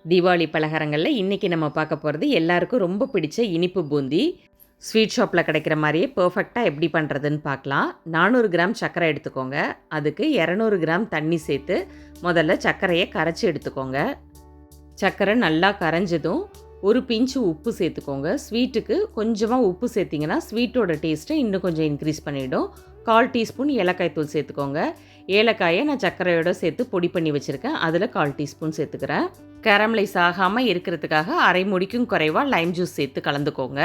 தீபாவளி பலகாரங்களில் இன்றைக்கி நம்ம பார்க்க போகிறது எல்லாருக்கும் ரொம்ப பிடிச்ச இனிப்பு பூந்தி. ஸ்வீட் ஷாப்பில் கிடைக்கிற மாதிரியே பர்ஃபெக்டாக எப்படி பண்ணுறதுன்னு பார்க்கலாம். 400 கிராம் சர்க்கரை எடுத்துக்கோங்க. அதுக்கு 200 கிராம் தண்ணி சேர்த்து முதல்ல சர்க்கரையை கரைச்சி எடுத்துக்கோங்க. சர்க்கரை நல்லா கரைஞ்சதும் ஒரு பிஞ்சு உப்பு சேர்த்துக்கோங்க. ஸ்வீட்டுக்கு கொஞ்சமாக உப்பு சேர்த்திங்கன்னா ஸ்வீட்டோட டேஸ்ட்டை இன்னும் கொஞ்சம் இன்க்ரீஸ் பண்ணிவிடும். 1/4 டீஸ்பூன் ஏலக்காய் தூள் சேர்த்துக்கோங்க. ஏலக்காயை நான் சர்க்கரையோடு சேர்த்து பொடி பண்ணி வச்சுருக்கேன். அதில் 1/4 டீஸ்பூன் சேர்த்துக்கிறேன். கேரமலைஸ் ஆகாமல் இருக்கிறதுக்காக அரை முடிக்கும் குறைவாக லைம் ஜூஸ் சேர்த்து கலந்துக்கோங்க.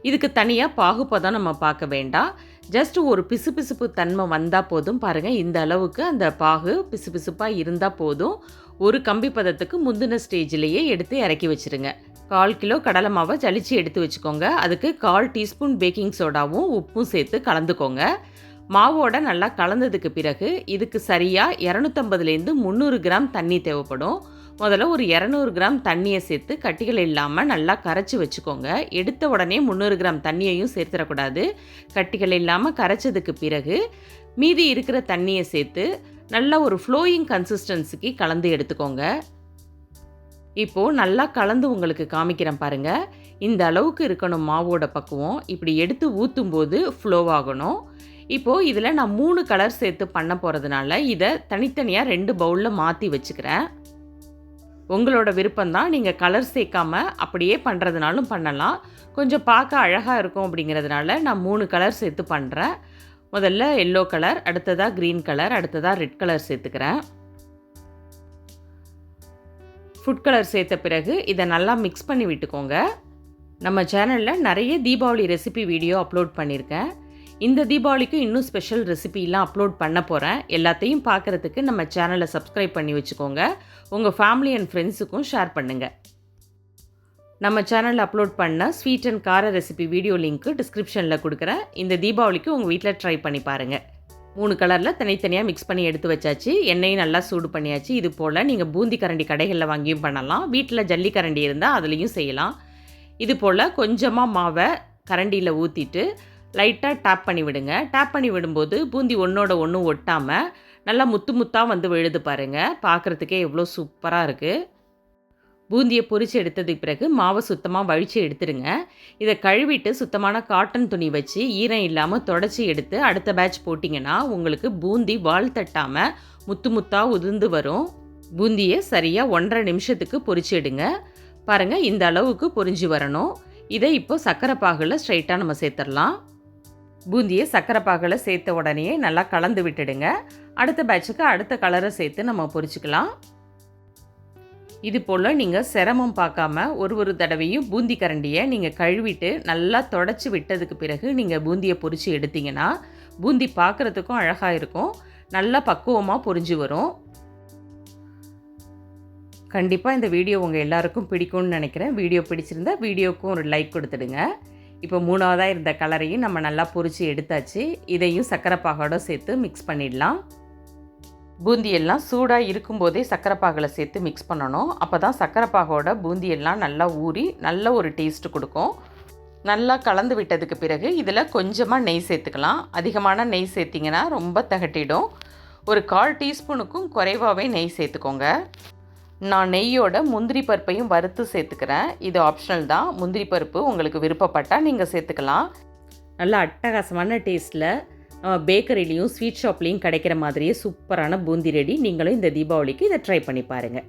இதுக்கு தனியாக பாகுப்பதம் நம்ம பார்க்க வேண்டாம். ஜஸ்ட் ஒரு பிசுபிசுப்பு தன்மை வந்தால் போதும். பாருங்கள், இந்த அளவுக்கு அந்த பாகு பிசுபிசுப்பாக இருந்தால் போதும். ஒரு கம்பி பதத்துக்கு முந்தின ஸ்டேஜிலேயே எடுத்து இறக்கி வச்சுருங்க. 1/4 கிலோ கடலை மாவை ஜலிச்சு எடுத்து வச்சுக்கோங்க. அதுக்கு 1/4 டீஸ்பூன் பேக்கிங் சோடாவும் உப்பும் சேர்த்து கலந்துக்கோங்க. மாவோட நல்லா கலந்ததுக்கு பிறகு இதுக்கு சரியாக 250லேருந்து 300 கிராம் தண்ணி தேவைப்படும். முதல்ல ஒரு 200 கிராம் தண்ணியை சேர்த்து கட்டிகள் இல்லாமல் நல்லா கரைச்சி வச்சுக்கோங்க. எடுத்த உடனே 300 கிராம் தண்ணியையும் சேர்த்துடக்கூடாது. கட்டிகள் இல்லாமல் கரைச்சதுக்கு பிறகு மீதி இருக்கிற தண்ணியை சேர்த்து நல்லா ஒரு ஃப்ளோயிங் கன்சிஸ்டன்சிக்கு கலந்து எடுத்துக்கோங்க. இப்போது நல்லா கலந்து உங்களுக்கு காமிக்கிறேன் பாருங்கள். இந்த அளவுக்கு இருக்கணும் மாவோட பக்குவம். இப்படி எடுத்து ஊற்றும்போது ஃப்ளோ ஆகணும். இப்போது இதில் நான் 3 கலர் சேர்த்து பண்ண போகிறதுனால இதை தனித்தனியாக 2 பவுலில் மாற்றி வச்சுக்கிறேன். உங்களோட விருப்பம்தான். நீங்கள் கலர் சேர்க்காமல் அப்படியே பண்ணுறதுனாலும் பண்ணலாம். கொஞ்சம் பார்க்க அழகாக இருக்கும் அப்படிங்கிறதுனால நான் 3 கலர் சேர்த்து பண்ணுறேன். முதல்ல எல்லோ கலர், அடுத்ததாக க்ரீன் கலர், அடுத்ததாக ரெட் கலர் சேர்த்துக்கிறேன். ஃபுட் கலர் சேர்த்த பிறகு இதை நல்லா மிக்ஸ் பண்ணி விட்டுக்கோங்க. நம்ம சேனலில் நிறைய தீபாவளி ரெசிபி வீடியோ அப்லோட் பண்ணியிருக்கேன். இந்த தீபாவளிக்கு இன்னும் ஸ்பெஷல் ரெசிபிலாம் அப்லோட் பண்ண போகிறேன். எல்லாத்தையும் பார்க்குறதுக்கு நம்ம சேனலை சப்ஸ்கிரைப் பண்ணி வச்சுக்கோங்க. உங்கள் ஃபேமிலி அண்ட் ஃப்ரெண்ட்ஸுக்கும் ஷேர் பண்ணுங்கள். நம்ம சேனலில் அப்லோட் பண்ண ஸ்வீட் அண்ட் கார ரெசிபி வீடியோ லிங்க்கு டிஸ்கிரிப்ஷனில் கொடுக்குறேன். இந்த தீபாவளிக்கு உங்கள் வீட்டில் ட்ரை பண்ணி பாருங்கள். 3 கலரில் தனித்தனியாக மிக்ஸ் பண்ணி எடுத்து வச்சாச்சு. எண்ணெயும் நல்லா சூடு பண்ணியாச்சு. இது போல் நீங்கள் பூந்தி கரண்டி கடைகளில் வாங்கியும் பண்ணலாம். வீட்டில் ஜல்லி கரண்டி இருந்தால் அதுலேயும் செய்யலாம். இது போல் கொஞ்சமாக மாவை கரண்டியில் ஊற்றிட்டு லைட்டாக டேப் பண்ணி விடுங்க. டேப் பண்ணி விடும்போது பூந்தி ஒன்றோட ஒன்று ஒட்டாமல் நல்லா முத்து முத்தாக வந்து விழுது பாருங்கள். பார்க்குறதுக்கே எவ்வளோ சூப்பராக இருக்குது. பூந்தியை பொரித்து எடுத்ததுக்கு பிறகு மாவை சுத்தமாக வழித்து எடுத்துடுங்க. இதை கழுவிட்டு சுத்தமான காட்டன் துணி வச்சு ஈரம் இல்லாமல் தொடச்சி எடுத்து அடுத்த பேட்ச் போட்டிங்கன்னா உங்களுக்கு பூந்தி வால் தட்டாமல் முத்து முத்தாக உதிர்ந்து வரும். பூந்தியை சரியாக 1.5 நிமிஷத்துக்கு பொரிச்சு எடுங்க. பாருங்கள், இந்த அளவுக்கு பொரிஞ்சு வரணும். இதை இப்போ சர்க்கரை பாகில் ஸ்ட்ரைட்டாக நம்ம சேர்த்துடலாம். பூந்தியை சர்க்கரை பாகில் சேர்த்த உடனே நல்லா கலந்து விட்டுடுங்க. அடுத்த பேட்சுக்கு அடுத்த கலரை சேர்த்து நம்ம பொரிச்சுக்கலாம். இது போல் நீங்கள் சிரமம் பார்க்காம ஒரு தடவையும் பூந்தி கரண்டியை நீங்கள் கழுவிட்டு நல்லா தொடச்சி விட்டதுக்கு பிறகு நீங்கள் பூந்தியை பொரித்து எடுத்திங்கன்னா பூந்தி பார்க்குறதுக்கும் அழகாக இருக்கும். நல்லா பக்குவமாக பொரிஞ்சு வரும். கண்டிப்பாக இந்த வீடியோ உங்கள் எல்லாருக்கும் பிடிக்கும்னு நினைக்கிறேன். வீடியோ பிடிச்சிருந்தா வீடியோக்கும் ஒரு லைக் கொடுத்துடுங்க. இப்போ 3வதாக இருந்த கலரையும் நம்ம நல்லா பொரித்து எடுத்தாச்சு. இதையும் சர்க்கரை பாகோட சேர்த்து மிக்ஸ் பண்ணிடலாம். பூந்தியெல்லாம் சூடாக இருக்கும்போதே சர்க்கரை பாகில் சேர்த்து மிக்ஸ் பண்ணணும். அப்போ தான் சர்க்கரை பாகோட பூந்தியெல்லாம் நல்லா ஊறி நல்ல ஒரு டேஸ்ட்டு கொடுக்கும். நல்லா கலந்து விட்டதுக்கு பிறகு இதில் கொஞ்சமாக நெய் சேர்த்துக்கலாம். அதிகமான நெய் சேர்த்திங்கன்னா ரொம்ப திகட்டிடும். ஒரு 1/4 டீஸ்பூனுக்கும் குறைவாகவே நெய் சேர்த்துக்கோங்க. நான் நெய்யோட முந்திரி பருப்பையும் வறுத்து சேர்த்துக்கிறேன். இது ஆப்ஷனல் தான். முந்திரி பருப்பு உங்களுக்கு விருப்பப்பட்டால் நீங்கள் சேர்த்துக்கலாம். நல்ல அட்டகாசமான டேஸ்ட்டில் பேக்கரிலையும் ஸ்வீட் ஷாப்லேயும் கிடைக்கிற மாதிரியே சூப்பரான பூந்தி ரெடி. நீங்களும் இந்த தீபாவளிக்கு இதை ட்ரை பண்ணி பாருங்கள்.